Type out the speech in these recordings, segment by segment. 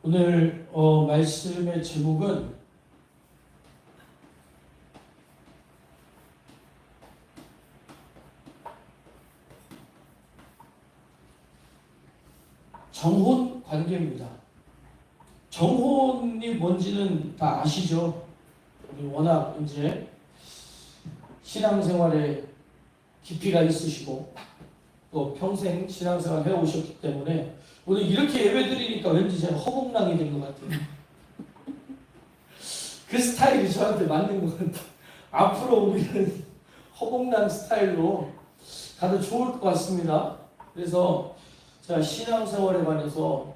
오늘 말씀의 제목은 정혼 관계입니다. 정혼이 뭔지는 다 아시죠? 우리 워낙 이제 신앙생활에 깊이가 있으시고 또 평생 신앙생활 해오셨기 때문에 오늘 이렇게 예배드리니까 왠지 제가 허공랑이 된 것 같아요. 그 스타일이 저한테 맞는 것 같아요. 앞으로 우리는 허공랑 스타일로 가도 좋을 것 같습니다. 그래서 제가 신앙생활에 관해서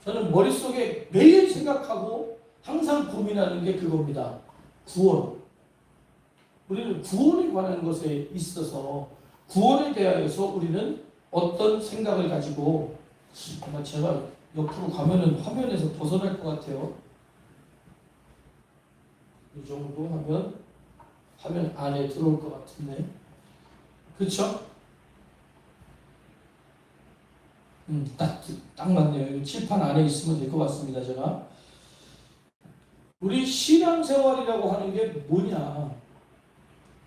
저는 머릿속에 매일 생각하고 항상 고민하는 게 그겁니다. 구원. 우리는 구원에 관한 것에 있어서 구원에 대하여서 우리는 어떤 생각을 가지고 아마 제가 옆으로 가면은 화면에서 벗어날 것 같아요. 이 정도 하면 화면 안에 들어올 것 같은데. 그렇죠? 딱 맞네요. 칠판 안에 있으면 될 것 같습니다. 제가 우리 신앙생활이라고 하는 게 뭐냐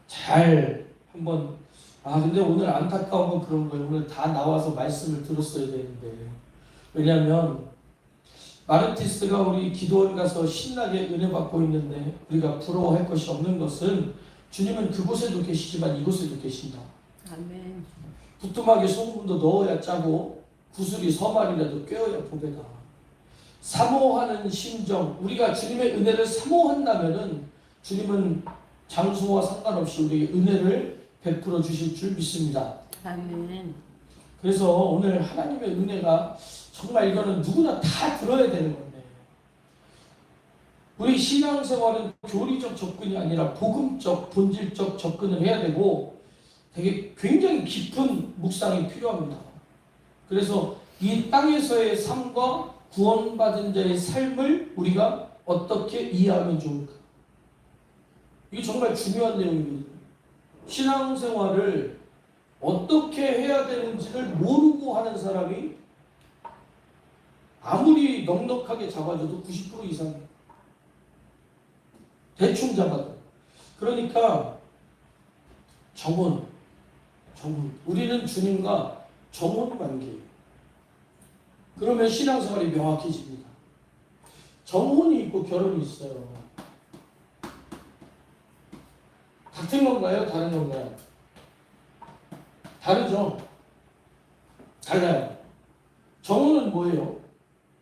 잘 한번 근데 오늘 안타까운 건 그런 거예요. 오늘 다 나와서 말씀을 들었어야 되는데 왜냐하면 마르티스가 우리 기도원 가서 신나게 은혜 받고 있는데 우리가 부러워할 것이 없는 것은 주님은 그곳에도 계시지만 이곳에도 계신다. 아멘. 부뚜막에 소금도 넣어야 짜고 구슬이 서말이라도 꿰어야 보배다. 사모하는 심정, 우리가 주님의 은혜를 사모한다면은 주님은 장소와 상관없이 우리에게 은혜를 베풀어 주실 줄 믿습니다. 아멘. 그래서 오늘 하나님의 은혜가 정말 이거는 누구나 다 들어야 되는 건데 우리 신앙생활은 교리적 접근이 아니라 복음적, 본질적 접근을 해야 되고 되게 굉장히 깊은 묵상이 필요합니다. 그래서 이 땅에서의 삶과 구원받은 자의 삶을 우리가 어떻게 이해하면 좋을까? 이게 정말 중요한 내용이거든요. 신앙생활을 어떻게 해야 되는지를 모르고 하는 사람이 아무리 넉넉하게 잡아줘도 90% 이상 대충 잡아도. 그러니까 정혼. 우리는 주님과 정혼 관계예요. 그러면 신앙생활이 명확해집니다. 정혼이 있고 결혼이 있어요. 같은 건가요? 다른 건가요? 다르죠? 달라요. 정혼은 뭐예요?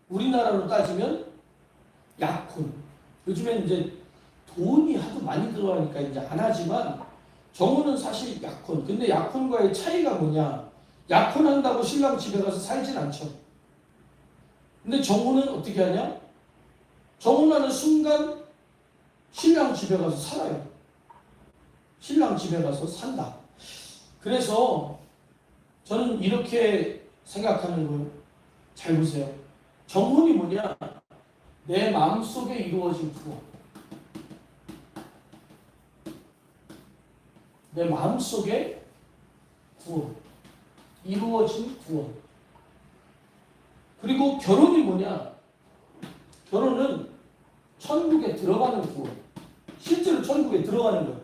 우리나라로 따지면 약혼. 요즘엔 이제 돈이 하도 많이 들어가니까 이제 안 하지만 정혼은 사실 약혼. 근데 약혼과의 차이가 뭐냐? 약혼한다고 신랑 집에 가서 살진 않죠. 근데 정혼은 어떻게 하냐? 정혼하는 순간 신랑 집에 가서 살아요. 신랑 집에 가서 산다. 그래서 저는 이렇게 생각하는 거예요. 잘 보세요. 정혼이 뭐냐? 내 마음속에 이루어진 구원. 내 마음속에 구원. 이루어진 구원. 그리고 결혼이 뭐냐? 결혼은 천국에 들어가는 구원. 실제로 천국에 들어가는 거예요.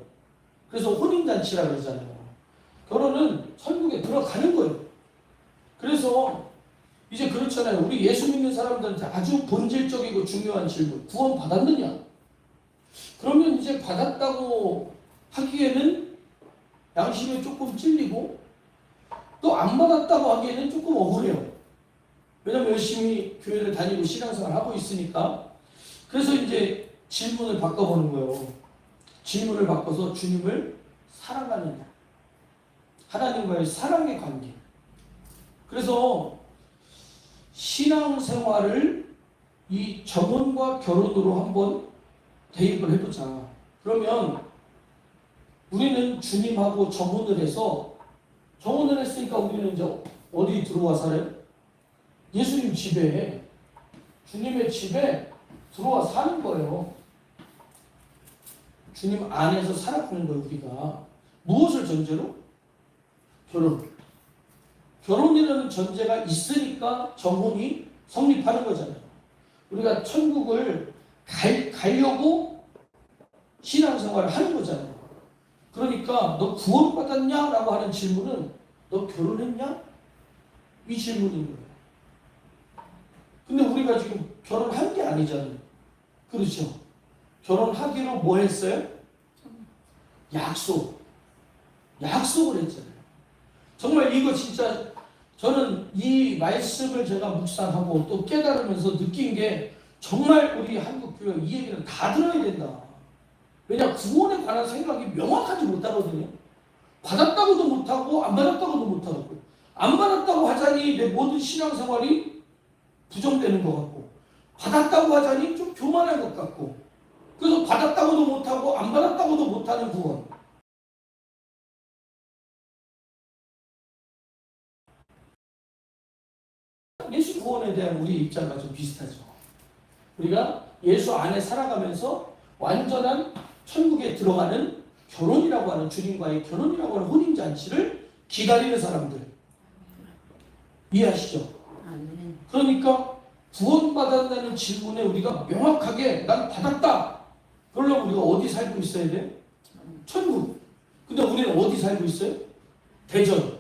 그래서 혼인잔치라고 그러잖아요. 결혼은 천국에 들어가는 거예요. 그래서 이제 그렇잖아요. 우리 예수 믿는 사람들한테 아주 본질적이고 중요한 질문. 구원 받았느냐? 그러면 이제 받았다고 하기에는 양심에 조금 찔리고 또 안 받았다고 하기에는 조금 억울해요. 왜냐면 열심히 교회를 다니고 신앙생활 하고 있으니까. 그래서 이제 질문을 바꿔보는 거예요. 질문을 바꿔서 주님을 사랑하느냐? 하나님과의 사랑의 관계. 그래서 신앙생활을 이 정혼과 결혼으로 한번 대입을 해보자. 그러면 우리는 주님하고 정혼을 했으니까 우리는 이제 어디 들어와 살아요? 예수님 집에, 주님의 집에 들어와 사는 거예요. 주님 안에서 살아가는 거예요, 우리가. 무엇을 전제로? 결혼. 결혼이라는 전제가 있으니까 정혼이 성립하는 거잖아요. 우리가 천국을 가려고 신앙생활을 하는 거잖아요. 그러니까 너 구원받았냐? 라고 하는 질문은 너 결혼했냐? 이 질문인 거예요. 근데 우리가 지금 결혼한 게 아니잖아요. 그렇죠? 결혼하기로 뭐 했어요? 약속을 했잖아요. 정말 이거 진짜 저는 이 말씀을 제가 묵상하고 또 깨달으면서 느낀 게 정말 우리 한국교회 이 얘기는 다 들어야 된다. 왜냐 구원에 관한 생각이 명확하지 못하거든요. 받았다고도 못하고 안 받았다고도 못하고 안 받았다고 하자니 내 모든 신앙생활이 부정되는 것 같고 받았다고 하자니 좀 교만할 것 같고 그래서 받았다고도 못하고 안 받았다고도 못하는 구원. 예수 구원에 대한 우리 입장과 좀 비슷하죠. 우리가 예수 안에 살아가면서 완전한 천국에 들어가는 결혼이라고 하는 주님과의 결혼이라고 하는 혼인잔치를 기다리는 사람들 이해하시죠? 아멘. 그러니까 구원받았다는 질문에 우리가 명확하게 난 받았다. 그러려면 우리가 어디 살고 있어야 돼? 천국. 근데 우리는 어디 살고 있어요? 대전.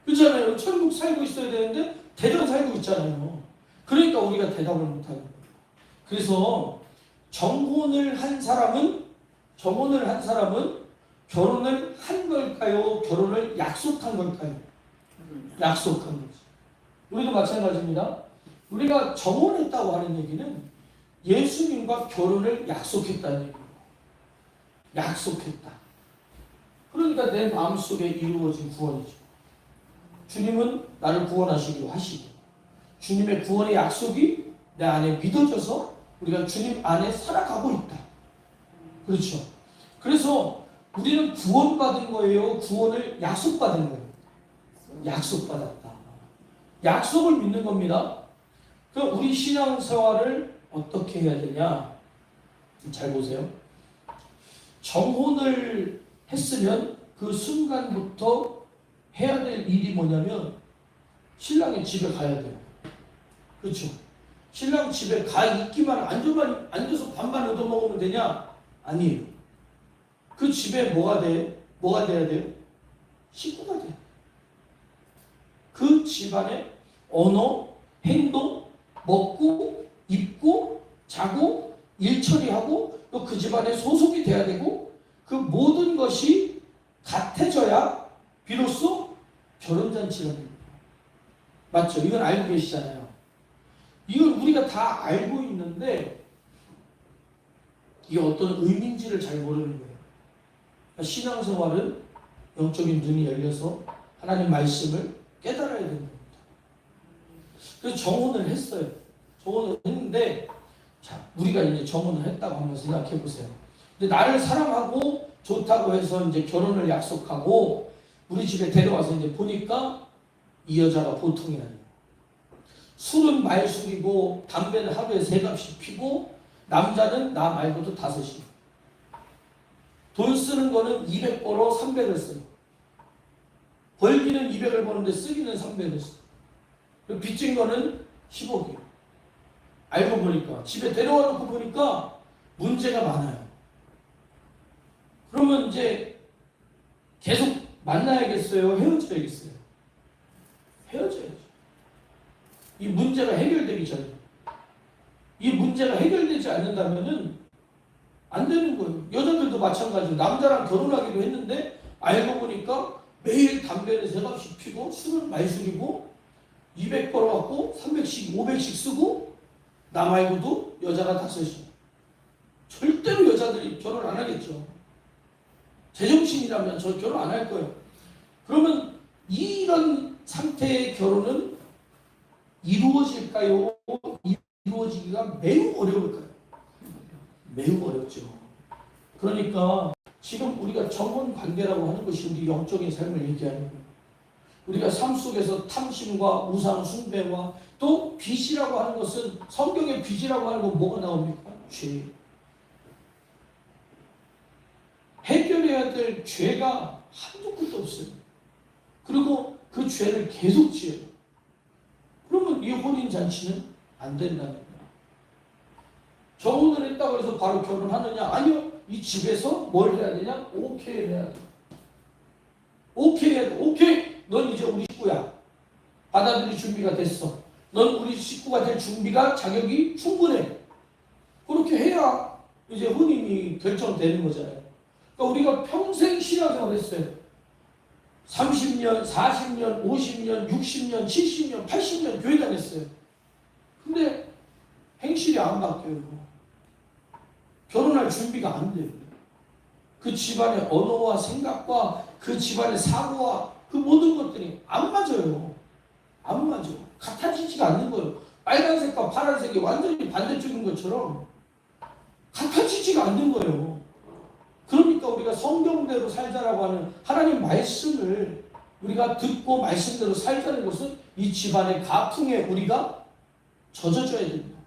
그렇잖아요. 천국 살고 있어야 되는데 대전 살고 있잖아요. 그러니까 우리가 대답을 못하는 거예요. 그래서 정혼을 한 사람은 결혼을 한 걸까요? 결혼을 약속한 걸까요? 약속한 거지. 우리도 마찬가지입니다. 우리가 정혼했다고 하는 얘기는 예수님과 결혼을 약속했다는 얘기예요. 약속했다. 그러니까 내 마음속에 이루어진 구원이죠. 주님은 나를 구원하시기로 하시고 주님의 구원의 약속이 내 안에 믿어져서 우리가 주님 안에 살아가고 있다. 그렇죠. 그래서 우리는 구원받은 거예요? 구원을 약속받은 거예요? 약속받았다. 약속을 믿는 겁니다. 그럼 우리 신앙생활을 어떻게 해야 되냐? 잘 보세요. 정혼을 했으면 그 순간부터 해야 될 일이 뭐냐면 신랑의 집에 가야 돼요. 그렇죠? 신랑 집에 가 있기만 앉아서 밥만 얻어먹으면 되냐? 아니에요. 그 집에 뭐가 돼야 돼요? 식구가 돼요. 그 집안의 언어, 행동, 먹고, 입고, 자고, 일 처리하고 또 그 집안에 소속이 돼야 되고 그 모든 것이 같아져야 비로소 결혼잔치가 됩니다. 맞죠? 이건 알고 계시잖아요. 이건 우리가 다 알고 있는데 이게 어떤 의미인지를 잘 모르는 거예요. 신앙생활은 영적인 눈이 열려서 하나님 말씀을 깨달아야 되는 겁니다. 그래서 정혼을 했어요. 정혼을 했는데 자, 우리가 이제 정혼을 했다고 한번 생각해 보세요. 근데 나를 사랑하고 좋다고 해서 이제 결혼을 약속하고 우리 집에 데려와서 이제 보니까 이 여자가 보통이 아니에요. 술은 말술이고 담배는 하루에 3갑씩 피고 남자는 나 말고도 5이. 돈 쓰는 거는 200 벌어 300을 써요. 벌기는 200을 버는데 쓰기는 300을 써요. 빚진 거는 10억이에요. 알고 보니까 집에 데려와 놓고 보니까 문제가 많아요. 그러면 이제 계속 만나야겠어요? 헤어져야겠어요? 헤어져야죠. 이 문제가 해결되기 전에. 이 문제가 해결되지 않는다면은 안 되는 거예요. 여자들도 마찬가지로 남자랑 결혼하기로 했는데 알고 보니까 매일 담배를 3갑씩 피고 술은 말술이고 200 벌어갖고 300씩 500씩 쓰고 나 말고도 여자가 5이. 절대로 여자들이 결혼 안 하겠죠. 제정신이라면 저 결혼 안 할 거예요. 그러면 이런 상태의 결혼은 이루어질까요? 이루어지기가 매우 어려울까요? 매우 어렵죠. 그러니까 지금 우리가 정혼 관계라고 하는 것이 우리 영적인 삶을 얘기하는 거예요. 우리가 삶 속에서 탐심과 우상 숭배와 또 빚이라고 하는 것은 성경의 빚이라고 하는 건 뭐가 나옵니까? 죄. 해결해야 될 죄가 한두 끝도 없어요. 그리고 그 죄를 계속 지어요. 그러면 이 혼인잔치는 안 된다는 거야. 결혼을 했다고 해서 바로 결혼하느냐? 아니요. 이 집에서 뭘 해야 되냐? 오케이 해야 돼. 오케이 해야 돼. 오케이. 넌 이제 우리 식구야. 받아들일 준비가 됐어. 넌 우리 식구가 될 준비가 자격이 충분해. 그렇게 해야 이제 혼인이 결정되는 거잖아요. 그러니까 우리가 평생 신앙생활 했어요. 30년, 40년, 50년, 60년, 70년, 80년 교회 다녔어요. 근데 행실이 안 바뀌어요. 결혼할 준비가 안 돼요. 그 집안의 언어와 생각과 그 집안의 사고와 그 모든 것들이 안 맞아요. 안 맞아. 같아지지가 않는 거예요. 빨간색과 파란색이 완전히 반대쪽인 것처럼 같아지지가 않는 거예요. 그러니까 우리가 성경대로 살자라고 하는 하나님 말씀을 우리가 듣고 말씀대로 살자는 것은 이 집안의 가풍에 우리가 젖어줘야 됩니다.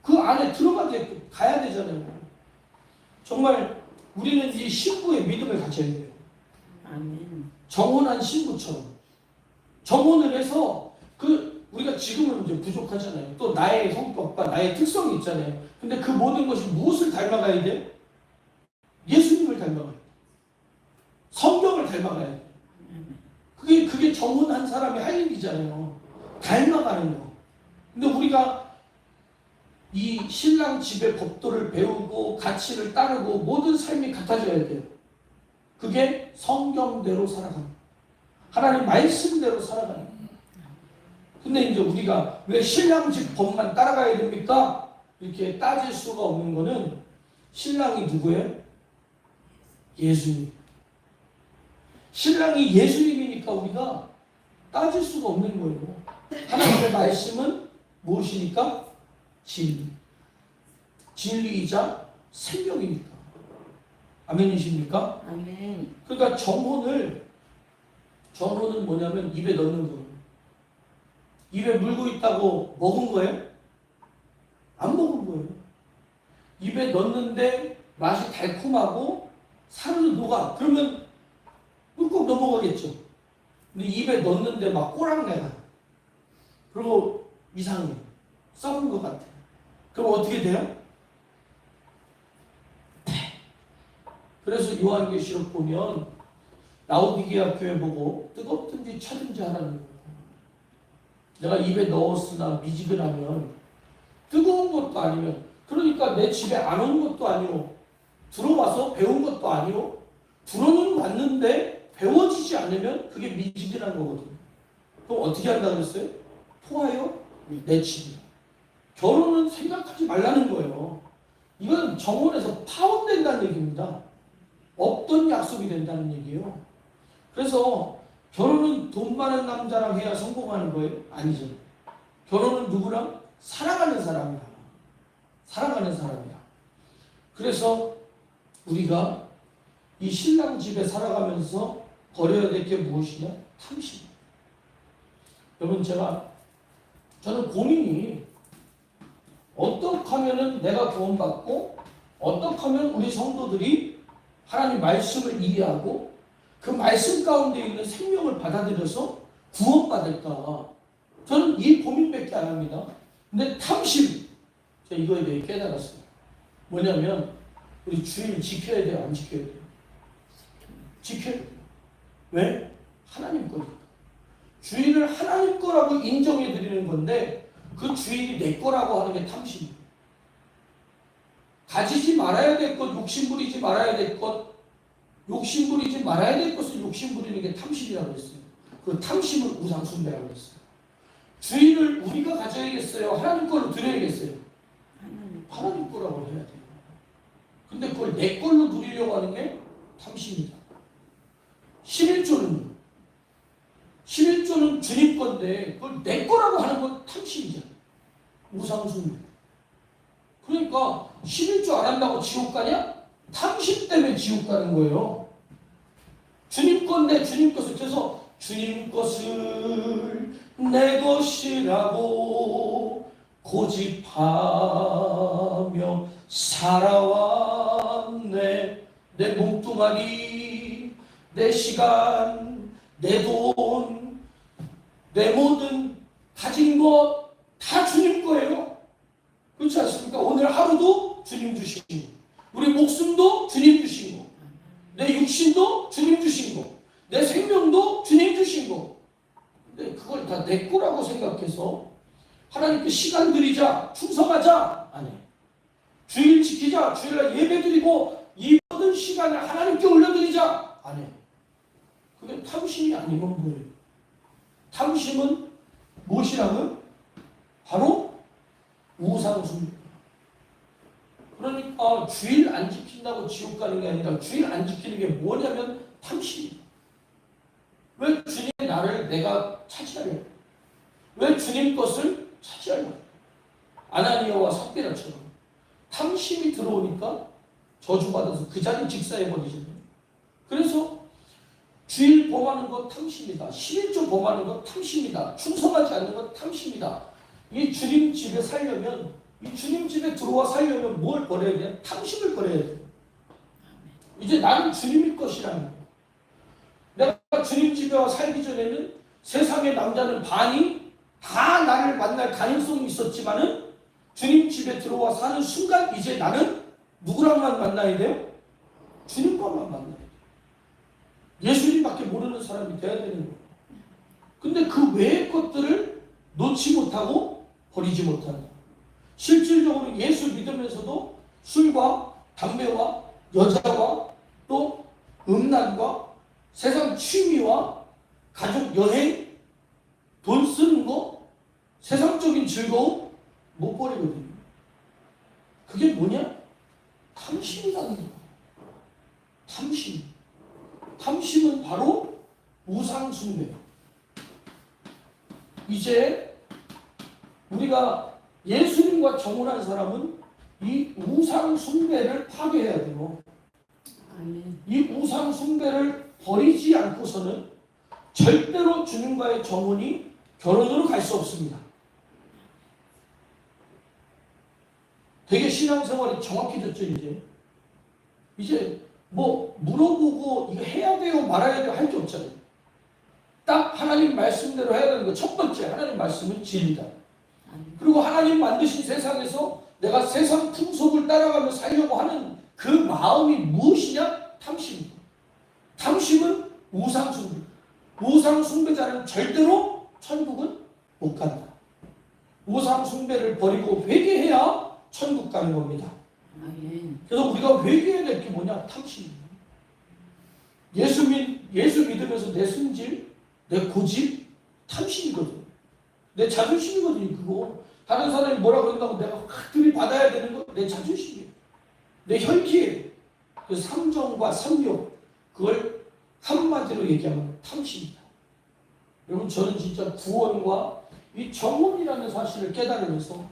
그 안에 가야 되잖아요. 정말 우리는 이 신부의 믿음을 가져야 돼요. 아멘. 정혼한 신부처럼 정혼을 해서 우리가 지금은 이제 부족하잖아요. 또 나의 성격과 나의 특성이 있잖아요. 근데 그 모든 것이 무엇을 닮아가야 돼? 예수님을 닮아가야 돼. 성경을 닮아가야 돼. 그게 정혼한 사람이 할 일이잖아요. 닮아가는 거. 근데 우리가 이 신랑 집의 법도를 배우고 가치를 따르고 모든 삶이 같아져야 돼요. 그게 성경대로 살아가는 거예요. 하나님 말씀대로 살아가는 거예요. 근데 이제 우리가 왜 신랑 집 법만 따라가야 됩니까? 이렇게 따질 수가 없는 거는 신랑이 누구예요? 예수님. 신랑이 예수님이니까 우리가 따질 수가 없는 거예요. 하나님의 말씀은 무엇이니까? 진리. 진리이자 생명이니까. 아멘이십니까? 아멘. 그러니까 정혼은 뭐냐면 입에 넣는 거예요. 입에 물고 있다고 먹은 거예요? 안 먹은 거예요. 입에 넣는데 맛이 달콤하고 사르르 녹아. 그러면 꿀꺽 넘어가겠죠. 근데 입에 넣는데 막 꼬랑내가. 그리고 이상해. 썩은 것 같아. 그럼 어떻게 돼요? 그래서 요한계시록 보면 라오디게아 교회 보고 뜨겁든지 차든지 하라는 거예요. 내가 입에 넣었으나 미지근하면 뜨거운 것도 아니면 그러니까 내 집에 안 온 것도 아니오. 들어와서 배운 것도 아니오. 들어는 왔는데 배워지지 않으면 그게 미지근한 거거든요. 그럼 어떻게 한다고 그랬어요? 토하여 내 집이다. 결혼은 생각하지 말라는 거예요. 이건 정원에서 파혼된다는 얘기입니다. 없던 약속이 된다는 얘기예요. 그래서 결혼은 돈 많은 남자랑 해야 성공하는 거예요? 아니죠. 결혼은 누구랑? 사랑하는 사람이랑. 사랑하는 사람이랑. 그래서 우리가 이 신랑 집에 살아가면서 버려야 될 게 무엇이냐? 탐심. 여러분 저는 고민이 어떻게 하면은 내가 구원받고 어떻게 하면 우리 성도들이 하나님 말씀을 이해하고 그 말씀 가운데 있는 생명을 받아들여서 구원받을까? 저는 이 고민밖에 안 합니다. 근데 탐심, 제가 이거에 대해 깨달았어요. 뭐냐면 우리 주일 지켜야 돼요? 안 지켜야 돼요? 지켜야 돼요. 왜? 하나님 거니까. 주일을 하나님 거라고 인정해 드리는 건데 그 주일이 내 거라고 하는 게 탐심이에요. 가지지 말아야 될 것, 욕심부리지 말아야 될 것, 욕심부리지 말아야 될 것을 욕심부리는 게 탐심이라고 했어요. 그 탐심을 우상숭배라고 했어요. 주일을 우리가 가져야겠어요? 하나님 걸로 드려야겠어요? 하나님 거라고 해야 돼요. 근데 그걸 내 걸로 누리려고 하는 게 탐심이다. 11조는 주님 건데 그걸 내 거라고 하는 건 탐심이잖아. 우상숭배. 그러니까 11조 안 한다고 지옥 가냐? 탐심 때문에 지옥 가는 거예요. 주님 건데 주님 것을 그래서 주님 것을 내 것이라고 고집하며 살아왔네. 내 몸뚱아리, 내 시간, 내 돈, 내 모든 가진 것 다 주님 거예요. 그렇지 않습니까? 오늘 하루도 주님 주신 거, 우리 목숨도 주님 주신 거, 내 육신도 주님 주신 거, 내 생명도 주님 주신 거. 근데 그걸 다 내 거라고 생각해서 하나님께 시간 드리자, 충성하자, 아니. 주일 지키자, 주일날 예배 드리고 이 모든 시간을 하나님께 올려드리자, 아니. 그게 탐심이 아니면 뭐예요? 탐심은 무엇이라면 바로 우상숭배. 그러니까 주일 안 지킨다고 지옥 가는 게 아니라 주일 안 지키는 게 뭐냐면 탐심이에요. 왜 주님의 나를 내가 차지하려? 왜 주님 것을 차지하려? 아나니아와 삽비라처럼 탐심이 들어오니까 저주받아서 그 자리 직사해버리잖아요. 그래서 주일 범하는 건 탐심이다. 11조 범하는 건 탐심이다. 충성하지 않는 건 탐심이다. 이 주님 집에 살려면, 이 주님 집에 들어와 살려면 뭘 버려야 돼? 탐심을 버려야 돼. 이제 나는 주님의 것이라는 거야. 내가 주님 집에 와 살기 전에는 세상의 남자는 반이 다 나를 만날 가능성이 있었지만은 주님 집에 들어와 사는 순간 이제 나는 누구랑만 만나야 돼요? 주님과만 만나야 돼요. 예수님밖에 모르는 사람이 돼야 되는 거예요. 근데 그 외의 것들을 놓지 못하고 버리지 못한다. 실질적으로 예수 믿으면서도 술과 담배와 여자와 또 음란과 세상 취미와 가족 여행, 돈 쓰는 거, 세상적인 즐거움 못 버리거든요. 그게 뭐냐? 탐심이라는 거예요. 탐심. 탐심은 바로 우상숭배. 이제 우리가 예수님과 정혼한 사람은 이 우상숭배를 파괴해야 돼요. 이 우상숭배를 버리지 않고서는 절대로 주님과의 정혼이 결혼으로 갈 수 없습니다. 되게 신앙생활이 정확해졌죠, 이제. 이제 뭐 물어보고 이거 해야 돼요, 말아야 돼요 할 게 없잖아요. 딱 하나님 말씀대로 해야 되는 거. 첫 번째, 하나님 말씀은 진리다. 그리고 하나님 만드신 세상에서 내가 세상 풍속을 따라가며 살려고 하는 그 마음이 무엇이냐? 탐심입니다. 탐심은 우상숭배. 우상숭배자는 절대로 천국은 못 간다. 우상숭배를 버리고 회개해야 천국 가는 겁니다. 그래서 우리가 회개해야 될 게 뭐냐? 탐심입니다. 예수 믿으면서 내 승질, 내 고집, 탐심이거든. 내 자존심이거든요, 그거. 다른 사람이 뭐라 그런다고 내가 들이받아야 되는 거 내 자존심이에요. 내 혈기예요. 그 삼정과 삼욕, 그걸 한마디로 얘기하면 탐심이다. 여러분, 저는 진짜 구원과 이 정혼이라는 사실을 깨달으면서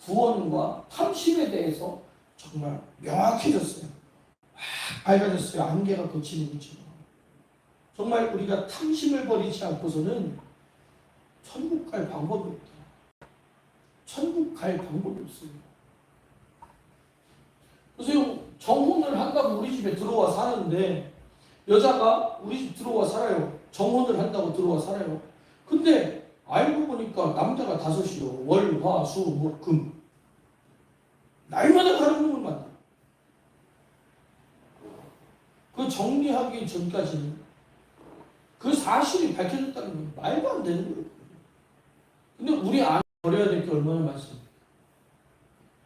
구원과 탐심에 대해서 정말 명확해졌어요. 밝아졌어요. 안개가 걷히는 것처럼. 정말 우리가 탐심을 버리지 않고서는 천국 갈 방법이 없다. 천국 갈 방법이 없습니다. 그래서 정혼을 한다고 우리 집에 들어와 사는데 여자가 우리 집 들어와 살아요. 정혼을 한다고 들어와 살아요. 근데 알고 보니까 남자가 5이요. 월, 화, 수, 목, 금. 날마다 다른 놈을 만나. 그 정리하기 전까지는 그 사실이 밝혀졌다는 건 말도 안 되는 거예요. 근데 우리 안에 버려야 될 게 얼마나 많습니까?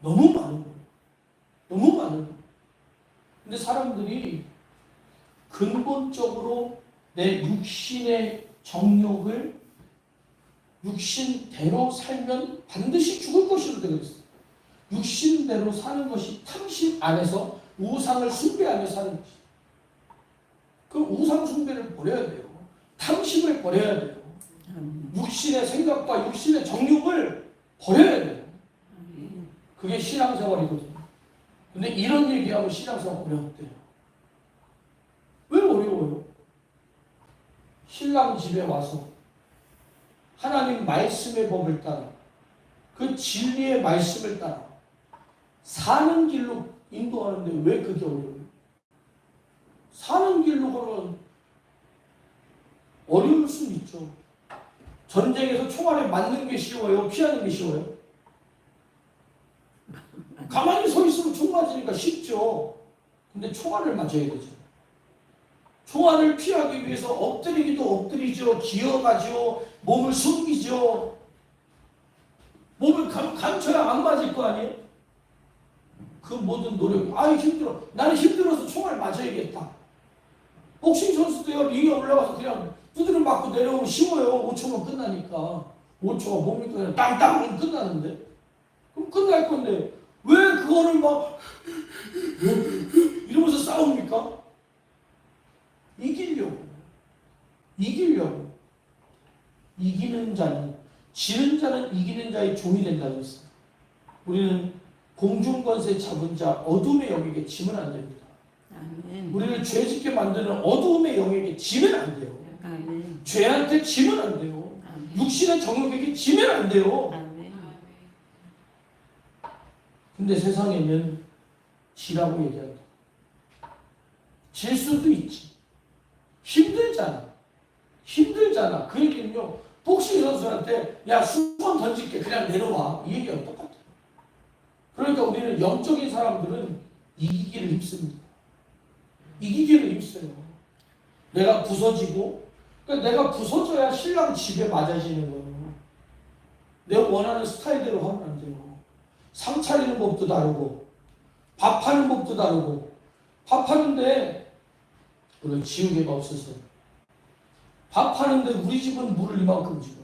너무 많은 거예요. 너무 많은 거예요. 근데 사람들이 근본적으로 내 육신의 정욕을 육신대로 살면 반드시 죽을 것이로 되어 있어요. 육신대로 사는 것이 탐심 안에서 우상을 숭배하며 사는 것이에요. 그 우상 숭배를 버려야 돼요. 탐심을 버려야 돼요. 육신의 생각과 육신의 정욕을 버려야 돼요. 그게 신앙생활이거든요. 근데 이런 얘기하면 신앙생활 어렵대요. 왜 어려워요? 신랑 집에 와서 하나님 말씀의 법을 따라 그 진리의 말씀을 따라 사는 길로 인도하는데 왜 그게 어려워요? 사는 길로 걸으면 어려울 수는 있죠. 전쟁에서 총알에 맞는 게 쉬워요? 피하는 게 쉬워요? 가만히 서 있으면 총 맞으니까 쉽죠. 근데 총알을 맞아야 되죠. 총알을 피하기 위해서 엎드리기도 엎드리죠. 기어가죠. 몸을 숨기죠. 몸을 감춰야 안 맞을 거 아니에요? 그 모든 노력, 힘들어. 나는 힘들어서 총알 맞아야겠다. 복싱 선수도요, 링에 올라가서 그냥 두드려 맞고 내려오면 쉬워요. 5초면 끝나니까. 5초가 뭡니까? 그냥 땅땅 끝나는데. 그럼 끝날 건데, 왜 그거를 막, 이러면서 싸웁니까? 이기려고. 이기려고. 이기는 자는, 지는 자는 이기는 자의 종이 된다고 했어요. 우리는 공중권세 잡은 자, 어둠의 영에게 지면 안 됩니다. 아멘. 우리를 죄짓게 만드는 어두움의 영에게 지면 안 돼요. 아멘. 죄한테 지면 안 돼요. 아멘. 육신의 정욕에게 지면 안 돼요. 아멘. 근데 세상에는 지라고 얘기한다. 질 수도 있지. 힘들잖아. 힘들잖아. 그 얘기는요, 복싱 선수한테 야, 수건 던질게. 그냥 내려와. 이 얘기가 똑같아. 그러니까 우리는 영적인 사람들은 이기기를 힘씁니다. 이기기를 힘써요. 내가 부서지고, 그러니까 내가 부서져야 신랑 집에 맞아지는 거예요. 내가 원하는 스타일대로 하면 안 돼요. 상 차리는 법도 다르고, 밥하는 법도 다르고, 밥하는데, 물론 지우개가 없어서. 밥하는데 우리 집은 물을 이만큼 집어.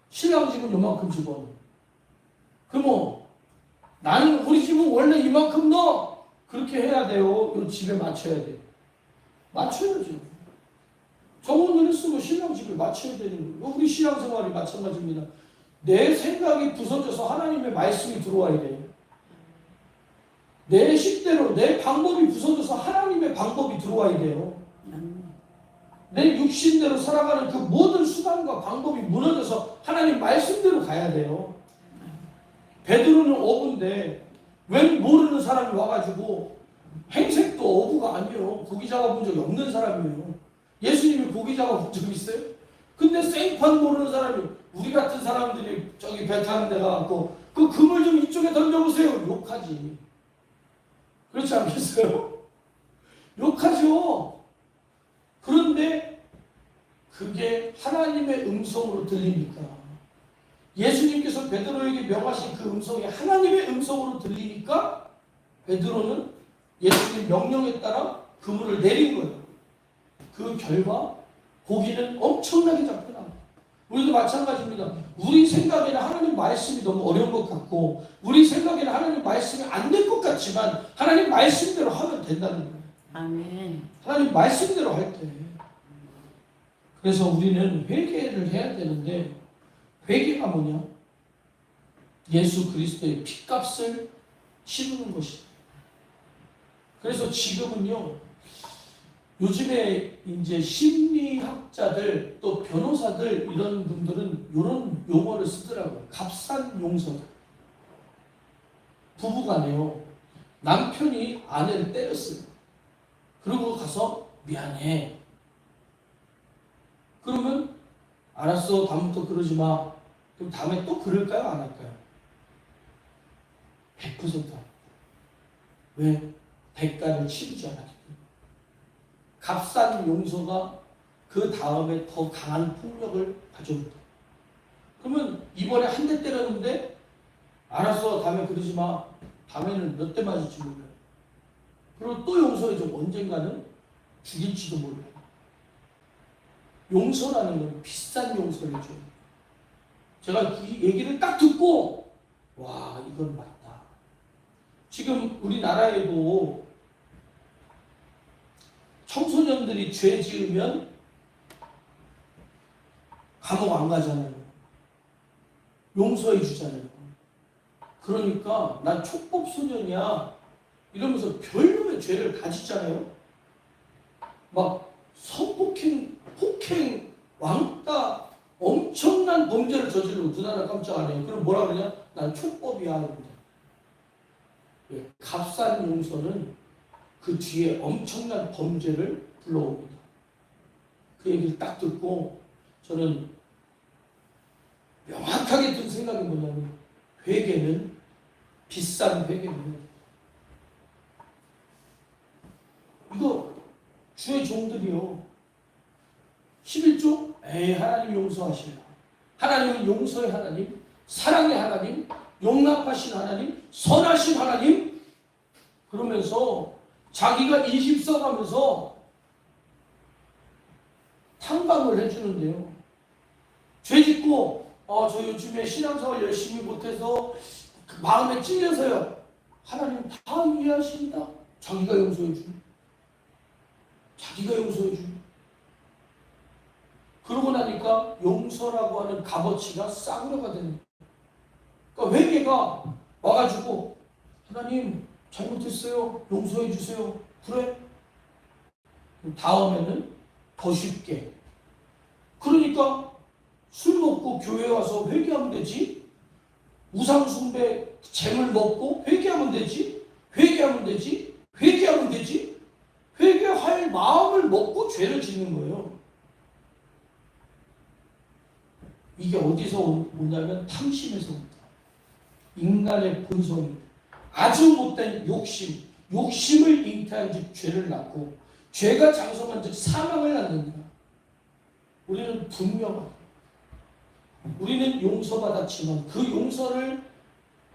신랑 집은 이만큼 집어. 그럼 나는 우리 집은 원래 이만큼 넣어. 그렇게 해야 돼요. 이 집에 맞춰야 돼요. 맞춰야죠. 정원을 쓰고 신랑 집에 맞춰야 되는 거예요. 우리 신앙생활이 마찬가지입니다. 내 생각이 부서져서 하나님의 말씀이 들어와야 돼요. 내 식대로 내 방법이 부서져서 하나님의 방법이 들어와야 돼요. 내 육신대로 살아가는 그 모든 수단과 방법이 무너져서 하나님 말씀대로 가야 돼요. 베드로는 어부인데 웬 모르는 사람이 와가지고 행색도 어부가 아니에요. 고기 잡아본 적이 없는 사람이에요. 예수님이 고기 잡아본 적 있어요? 근데 생판 모르는 사람이 우리 같은 사람들이 저기 배 타는 데 가갖고 그 그물 좀 이쪽에 던져보세요. 욕하지. 그렇지 않겠어요? 욕하죠. 그런데 그게 하나님의 음성으로 들리니까 예수님께서 베드로에게 명하신 그 음성이 하나님의 음성으로 들리니까 베드로는 예수님 명령에 따라 그물을 내린 거예요. 그 결과 고기는 엄청나게 잡혀나. 우리도 마찬가지입니다. 우리 생각에는 하나님 말씀이 너무 어려운 것 같고 우리 생각에는 하나님 말씀이 안 될 것 같지만 하나님 말씀대로 하면 된다는 거예요. 아멘. 하나님 말씀대로 할 때. 그래서 우리는 회개를 해야 되는데 회개가 뭐냐? 예수 그리스도의 핏값을 치르는 것이다. 그래서 지금은요, 요즘에 이제 심리학자들 또 변호사들 이런 분들은 이런 용어를 쓰더라고요. 값싼 용서다. 부부간에요. 남편이 아내를 때렸어요. 그리고 가서 미안해. 그러면 알았어. 다음부터 그러지 마. 그럼 다음에 또 그럴까요? 안 할까요? 100% 왜? 대가를 치르지 않았기 때문에. 값싼 용서가 그 다음에 더 강한 폭력을 가져옵니다. 그러면 이번에 한 대 때렸는데 알았어. 다음에 그러지 마. 다음에는 몇 대 맞을지 몰라요. 그리고 또 용서해줘. 언젠가는 죽일지도 몰라요. 용서라는 건 비싼 용서를 줘요. 제가 이 얘기를 딱 듣고 와, 이건 맞다. 지금 우리나라에도 청소년들이 죄 지으면 감옥 안 가잖아요. 용서해 주잖아요. 그러니까 난 촉법 소년이야 이러면서 별놈의 죄를 가지잖아요. 막 성폭행, 폭행, 왕따 엄청난 범죄를 저지르고 눈하나 깜짝 안 해요. 그럼 뭐라 그러냐? 난 촉법이야. 합니다. 값싼 용서는 그 뒤에 엄청난 범죄를 불러옵니다. 그 얘기를 딱 듣고 저는 명확하게 든 생각이 뭐냐면 회개는 비싼 회개는 이거 주의 종들이요 11조 에이 하나님 용서하시라 하나님은 용서의 하나님 사랑의 하나님 용납하신 하나님 선하신 하나님 그러면서 자기가 인심 써가면서 탕감을 해주는데요 죄 짓고 저 요즘에 신앙생활 열심히 못해서 그 마음에 찔려서요 하나님 다 이해하십니다 자기가 용서해 줍니다 자기가 용서해 줍니다 그러고 나니까 용서라고 하는 값어치가 싸구려가 되는 거예요 그러니까 회개가 와가지고 하나님 잘못했어요 용서해 주세요 그래 다음에는 더 쉽게 그러니까 술 먹고 교회 와서 회개하면 되지 우상숭배 재물 먹고 회개하면 되지 회개하면 되지 회개하면 되지 회개할 마음을 먹고 죄를 짓는 거예요 이게 어디서 오냐면 탐심에서부터 인간의 본성이 아주 못된 욕심을 잉태한 즉 죄를 낳고 죄가 장성한 즉 사망을 낳는다 우리는 분명하다 우리는 용서받았지만 그 용서를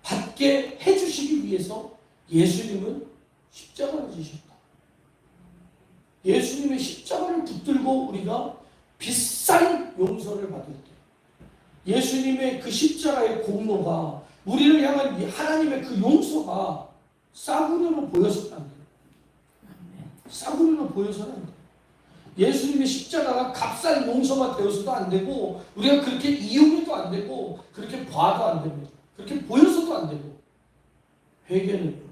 받게 해주시기 위해서 예수님은 십자가를 지셨다. 예수님의 십자가를 붙들고 우리가 비싼 용서를 받을 때 예수님의 그 십자가의 공로가 우리를 향한 하나님의 그 용서가 싸구려로 보여서는 안 돼요. 싸구려로 보여서는 안 돼요. 예수님의 십자가가 값싼 용서가 되어서도 안 되고 우리가 그렇게 이용해도 안 되고 그렇게 봐도 안 됩니다. 그렇게 보여서도 안 되고 회개는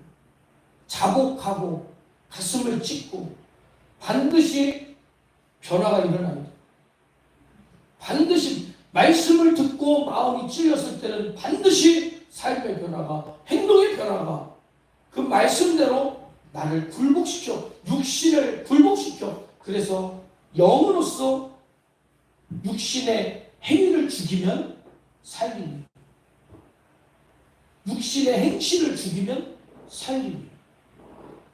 자복하고 가슴을 찢고 반드시 변화가 일어나야 돼요. 반드시 말씀을 듣고 마음이 찔렸을 때는 반드시 삶의 변화가 행동의 변화가 그 말씀대로 나를 굴복시켜 육신을 굴복시켜 그래서 영으로서 육신의 행위를 죽이면 살리니 육신의 행실을 죽이면 살리니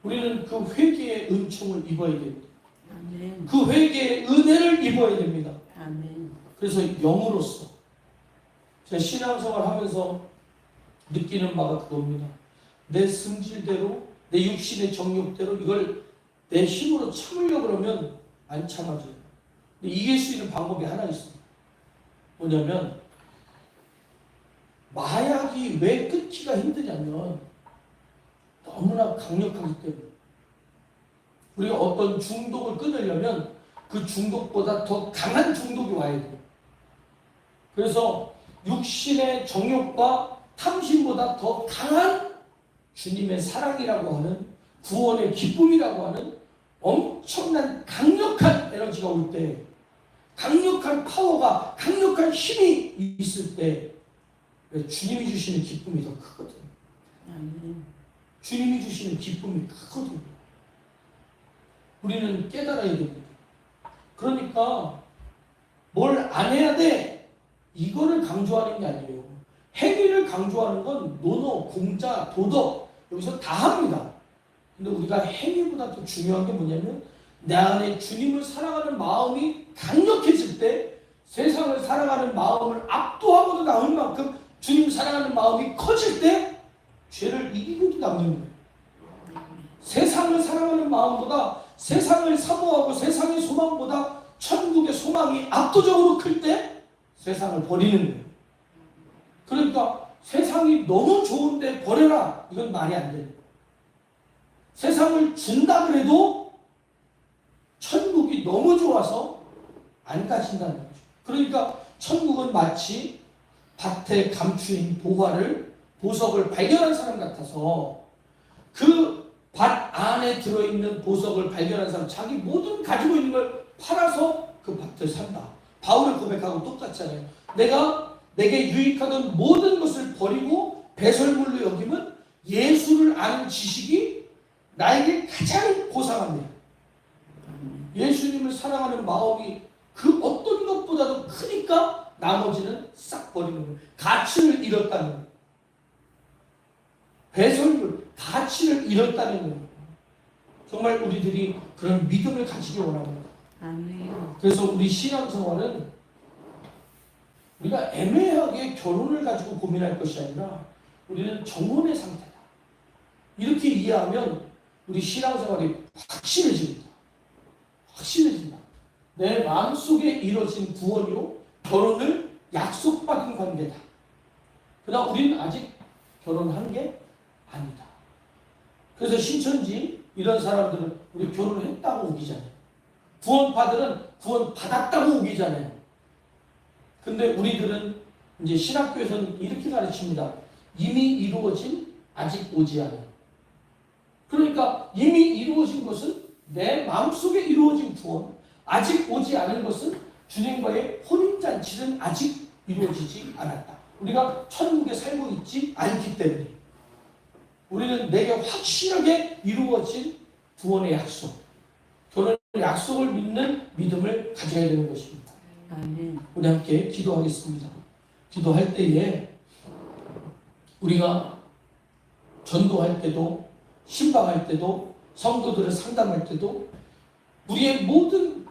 우리는 그 회개의 은총을 입어야 됩니다. 아멘. 그 회개의 은혜를 입어야 됩니다. 아멘. 그래서 영으로서 제가 신앙생활 하면서 느끼는 바가 그겁니다. 내 승질대로 내 육신의 정욕대로 이걸 내 힘으로 참으려고 그러면 안 참아져요. 근데 이길 수 있는 방법이 하나 있어요. 뭐냐면 마약이 왜 끊기가 힘드냐면 너무나 강력하기 때문에 우리가 어떤 중독을 끊으려면 그 중독보다 더 강한 중독이 와야 돼요. 그래서 육신의 정욕과 탐심보다 더 강한 주님의 사랑이라고 하는 구원의 기쁨이라고 하는 엄청난 강력한 에너지가 올 때 강력한 파워가 강력한 힘이 있을 때 주님이 주시는 기쁨이 더 크거든요. 아멘. 주님이 주시는 기쁨이 크거든요. 우리는 깨달아야 됩니다. 그러니까 뭘 안 해야 돼 이거를 강조하는 게 아니에요. 행위를 강조하는 건 논어, 공자, 도덕 여기서 다 합니다. 근데 우리가 행위보다 더 중요한 게 뭐냐면 내 안에 주님을 사랑하는 마음이 강력해질 때 세상을 사랑하는 마음을 압도하고도 남을 만큼 주님 사랑하는 마음이 커질 때 죄를 이기고도 남는 거예요. 세상을 사랑하는 마음보다 세상을 사모하고 세상의 소망보다 천국의 소망이 압도적으로 클 때 세상을 버리는 거예요. 그러니까 세상이 너무 좋은데 버려라 이건 말이 안 돼요. 세상을 준다 그래도 천국이 너무 좋아서 안 가진다는 거죠. 그러니까 천국은 마치 밭에 감추인 보석을 발견한 사람 같아서 그 밭 안에 들어있는 보석을 발견한 사람 자기 모든 가지고 있는 걸 팔아서 그 밭을 산다. 바울의 고백하고 똑같잖아요. 내게 유익하던 모든 것을 버리고 배설물로 여기면 예수를 아는 지식이 나에게 가장 고상합니다. 예수님을 사랑하는 마음이 그 어떤 것보다도 크니까 나머지는 싹 버리는 거예요. 가치를 잃었다는 거예요. 배설물, 가치를 잃었다는 거예요. 정말 우리들이 그런 믿음을 가지기 원합니다. 아멘. 그래서 우리 신앙생활은 우리가 애매하게 결혼을 가지고 고민할 것이 아니라 우리는 정혼의 상태다. 이렇게 이해하면 우리 신앙생활이 확실해집니다. 확실해진다. 내 마음속에 이루어진 구원이요 결혼을 약속받은 관계다. 그러나 우리는 아직 결혼한 게 아니다. 그래서 신천지 이런 사람들은 우리 결혼을 했다고 우기잖아요. 구원파들은 구원 받았다고 우기잖아요. 근데 우리들은 이제 신학교에서는 이렇게 가르칩니다. 이미 이루어진 아직 오지 않은. 그러니까 이미 이루어진 것은 내 마음속에 이루어진 구원, 아직 오지 않은 것은 주님과의 혼인잔치는 아직 이루어지지 않았다. 우리가 천국에 살고 있지 않기 때문에 우리는 내게 확실하게 이루어진 구원의 약속, 결혼의 약속을 믿는 믿음을 가져야 되는 것입니다. 아멘. 우리 함께 기도하겠습니다. 기도할 때에 우리가 전도할 때도 신방할 때도 성도들을 상담할 때도 우리의 모든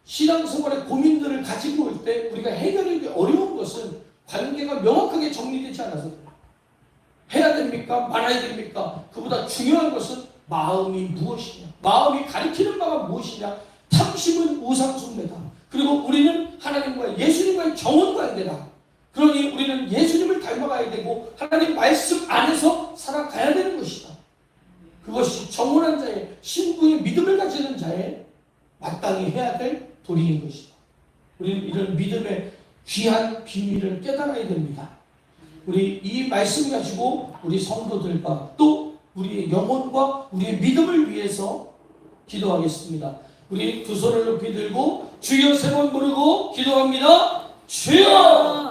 신앙생활의 고민들을 가지고 올 때 우리가 해결하기 어려운 것은 관계가 명확하게 정리되지 않아서 그래요. 해야 됩니까? 말아야 됩니까? 그보다 중요한 것은 마음이 무엇이냐, 마음이 가리키는 바가 무엇이냐. 탐심은 우상숭배다. 그리고 우리는 하나님과 예수님과의 정원 관계다. 그러니 우리는 예수님을 닮아가야 되고 하나님 말씀 안에서 살아가야 되는 것이다. 그것이 정원한 자의 신부의 믿음을 가지는 자의 마땅히 해야 될 도리인 것이다. 우리는 이런 믿음의 귀한 비밀을 깨달아야 됩니다. 우리 이 말씀 가지고 우리 성도들과 또 우리의 영혼과 우리의 믿음을 위해서 기도하겠습니다. 우리 두 손을 높이 들고 주여 세 번 부르고 기도합니다. 주여!